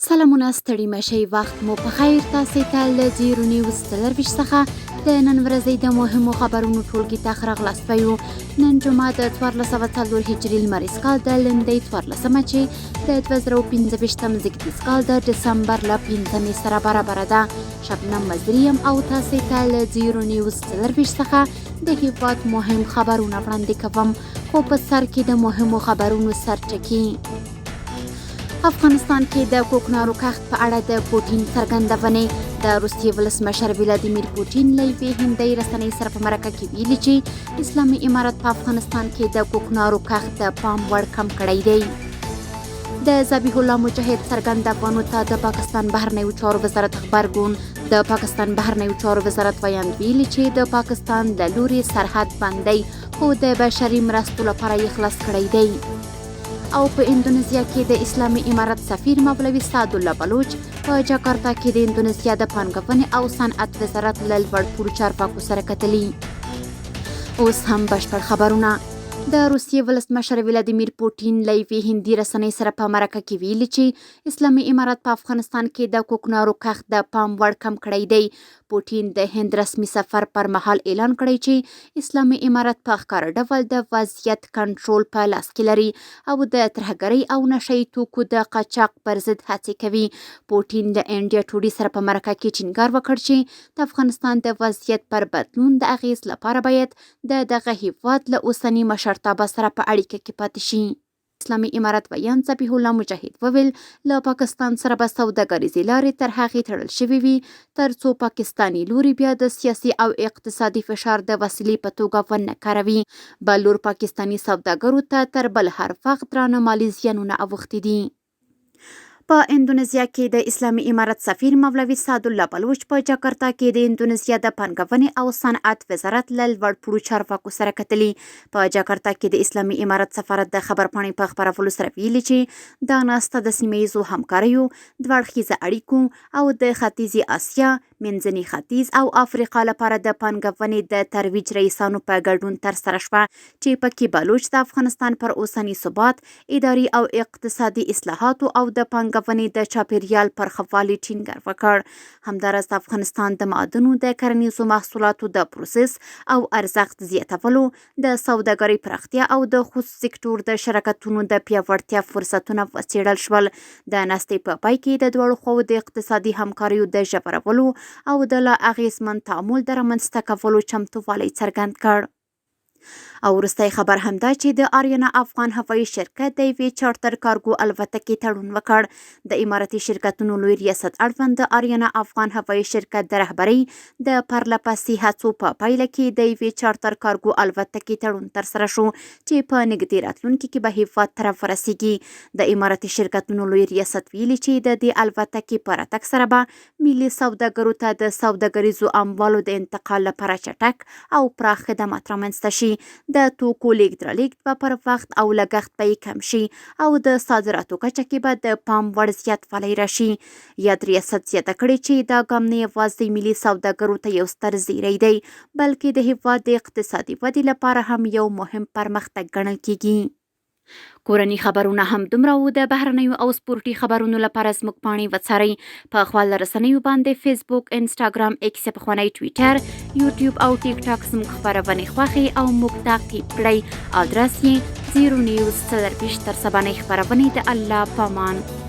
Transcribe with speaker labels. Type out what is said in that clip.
Speaker 1: سلامونه ستړي مشئ وخت مو په خیر. تاسې ته له 0 څلرویشت څخه د نن ورځې د مهمو خبرونو ټولګي ته راغلاست یو. نن جمعه د 1404 هجري لمریز کال د لندۍ 14مه چې د 2025 زیږدیز کال د ډسمبر له 5مې سره برابره ده. شبنم مزریم او تاسې ته له 0 څلرویشت څخه د هیواد مهم خبرونه وړاندې کوم، خو په سر کې د مهمو خبرونو سرچکي. افغانستان کې د کوکنارو کښت په اړه د پوټین څرګندونې. د روسیې ولسمشر ولادیمیر پوټین له یوې هندۍ رسنۍ سره په مرکه کې ویلي چې اسلامي امارت په افغانستان کې د کوکنارو کښت د پام وړ کم کړی دی. د ذبیح الله مجاهد څرګندونو ته د پاکستان بهرنیو چارو وزارت غبرګون. د پاکستان بهرنیو چارو وزارت ویاند ویلي چې د پاکستان له لوري سرحد بندي خو د بشري مرستو لپاره یې خلاص کړی دی. او په اندونیزیا کې د اسلامي امارت سفیر مولوي سعدالله بلوچ په جاکارتا کې د اندونیزیا د پانګونې او صنعت وزارت له لوړ پوړو چارواکو سره کتلي. اوس هم بشپړ خبرونه. د روسیې ولسمشر ولادیمیر پوټین له یوې هندي رسنۍ سره په مرکه کې ویلي چې اسلامي امارت په افغانستان کې د کوکنارو کښت د پام وړ کم کړی دی. پوټین د هند رسمي سفر پر مهال اعلان کړی چې اسلامي امارت په ښکاره ډول د وضعیت کنټرول په لاس کې لري او د ترهګرۍ او نشهیي توکو د قاچاق پر ضد هڅې کوي. پوټین د انډیا ټوډي سره په مرکه کې ټینګار وکړ چې د افغانستان د وضعیت پر بدلون د اغیز لپاره باید د دغه هیواد له اوسني مشرتابه سره په اړیکه کې پاتې شي. اسلامي امارت ویاند ذبیح الله مجاهد وویل له پاکستان سره به سوداګریزې لارې تر هغې تړل شوې وي تر څو پاکستاني لوري بیا د سیاسي او اقتصادي فشار د وسیلې په توګه ونه کاروي. بل لور پاکستاني سوداګرو ته تر بل هر وخت درانه مالي زیانونه اوښتي دي. په اندونیزیا کې د اسلامي امارت سفیر مولوي سعدالله بلوچ په جاکارتا کې د اندونیزیا د پانګونې او صنعت وزارت له لوړ پوړو چارواکو سره کتلي. په جاکارتا کې د اسلامي امارت سفارت د خبرپاڼې په خپرولو سره ویلي چې دا ناسته د سیمهییزو همکاریو، دوه اړخیزه اړیکو او د ختیځې اسیا، منځني ختیځ او افریقا لپاره د پانګونې د ترویج رئیسانو په ګډون ترسره شوه چې پکې بلوچ د افغانستان پر اوسني ثبات، اداري او اقتصادي اصلاحاتو او د پانګونې د چاپیریال پر ښه والي ټینګار وکړ. همداراز د افغانستان د معدنو د کرنیزو محصولاتو د پروسس او ارزښت زیاتولو، د سوداګرۍ پراختیا او د خصوصي سکتور د شرکتونو د پیاوړتیا فرصتونه وڅېړل شول. د ناستې په پای کې د دواړو خواوو د اقتصادي همکاریو د ژورولو او د لا اغیزمن تعامل د رامنځته کولو چمتووالی څرګند کړ. او وروستی خبر همدا چې د آریانا افغان هوایي شرکت د یوې چارتر کارګو الوتکې تړون وکړ. د امارتي شرکتونو لوی ریاست اړوند د آریانا افغان هوایي شرکت د رهبرۍ د پرلهپسې هڅو په پایله کې د یوې چارتر کارګو الوتکې تړون ترسره شو چې په نږدې راتلونکي کې به هیواد طرف ورسیږي. د امارتي شرکتونو لوی ریاست ویلي چې د دې الوتکې په راتګ سره به ملي سوداګرو ته د سوداګریزو اموالو د انتقال لپاره چټک او پراخ خدمات رامنځته شي. د توکو لیږد رالېږد به پر وخت او لګښت به یې کم شي او د صادراتو کچه کې به د پام وړ زیاتوالی راشي. یاد ریاست زیاته کړې چې دا ګام نه یوازې ملي سوداګرو ته یو ستر زیری دی بلکې د هیواد د اقتصادي ودې لپاره هم یو مهم پرمختګ ګڼل کیږي. کورني خبرونه هم دومره وو. د بهرنیو او سپورټي خبرونو لپاره زموږ پاڼې وڅارئ په خپل رسنیو باندې فیسبوک، انسټاګرام، ایکس یا پخوانی ټویټر، یوټیوب او ټیک ټاک زموږ خبرونې خوښې او موږ تعقیب کړئ. ادرس یې 0 نیوز 24 تر سبا خبرونې د الله پامان.